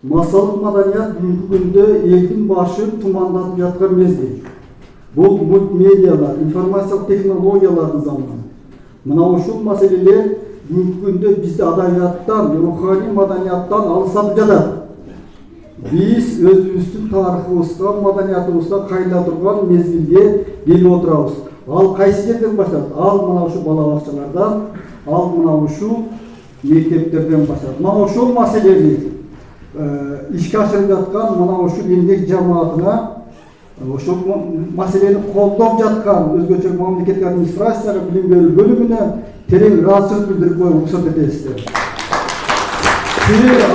Masallık madaniyat бүгінгі күндө элдин башын тумандатып жаткан мезгил. Бул мультимедиалар, информациялык технологиялардын заманы. Мына ушул маселелер бүгүнкү күндө бизди адабияттан, руханий маданияттан алыстатып жатат. Биз өзүбүздүн тарыхыбызга, маданиятыбызга кайла турган мезгилге келип отурабыз. Ал кайсы жерден башталат? Ал мына ушул бала бакчалардан, ал мына ушул мектептерден башталат. Мына ушул маселени ишке ашырып жаткан мына ушул эмгек жамаатына, ошол маселени колдоп жаткан өзгөчө мамлекеттик администрацияга, билим берүү бөлүмүнө терең ыраазычылык билдирип коюп уруксат этесиздер.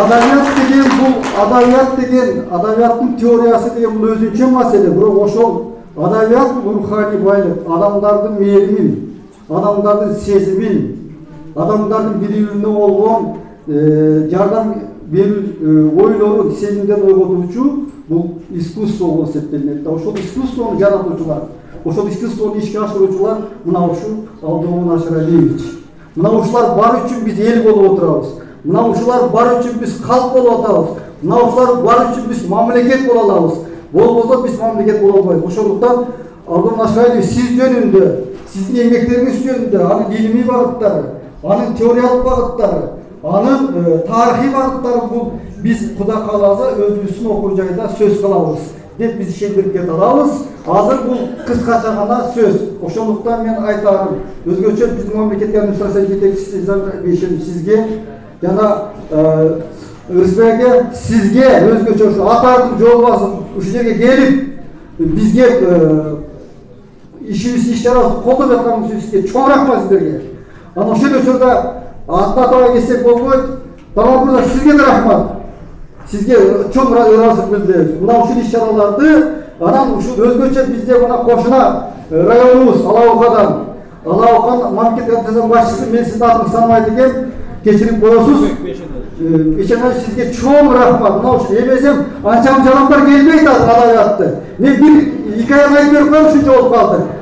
Адабият деген, адабияттын теориясы деген бул өзүнчө маселе. Бирок ошол адабият руханий байлык, адамдардын мээримин, адамдардын сезимин, адамдардын бири-бирине болгон жардам берүү ойлорун, сезимдерин ойготуучу бул искусство болуп эсептелинет. Ошол искусствону жаратуучулар, ошол искусствону ишке ашыруучулар мына ушул Алдоңун Ашыралиевич. Мына ушулар бар үчүн биз эл болуп отурабыз. Мына ушулар бар үчүн биз калк болуп атабыз. Мына ушулар бар үчүн биз мамлекет боло алабыз. Болбосо биз мамлекет боло албайбыз. Ошондуктан Алдоңун Ашыралиев сиз жөнүндө, сиздин эмгектериңиз жөнүндө, анын илимий багыттары, анын теориялык багыттары, анын тарыхый багыттары бул биз Кудай кааласа өзүбүздүн окуу жайда сөз кылабыз деп биз ишендирип кете алабыз. Азыр бул кыскача гана сөз. Ошондуктан мен айтарым, өзгөчө биздин мамлекеттик администрация жетекчиси сизге жана Ырысбекке, сизге өзгөчө ушу атардын жол басып ушул жерге келип бизге ишибизди иш-чарабызды колдоп жатканыңыз чоң рахмат сиздерге. Анан ошол учурда атын атабай кетсек болбойт. Тамам мырза, сизге да рахмат. Сизге чоң ыраазычылык билдиребиз. Мына ушул иш-чараларды анан ушул өзгөчө бизде мына кошуна районубуз Алаохан мамлекеттик администрациянын башчысы, мен сиздин атыңызды тааныбайт экенмин, кечирип коесуз. Ишенбай сизге чоң рахмат. Мына ушул эмесем анча адамдар келбейт азыр адабиятты. Мен бир 2 ай айтып берип коем, ушунча болуп калды.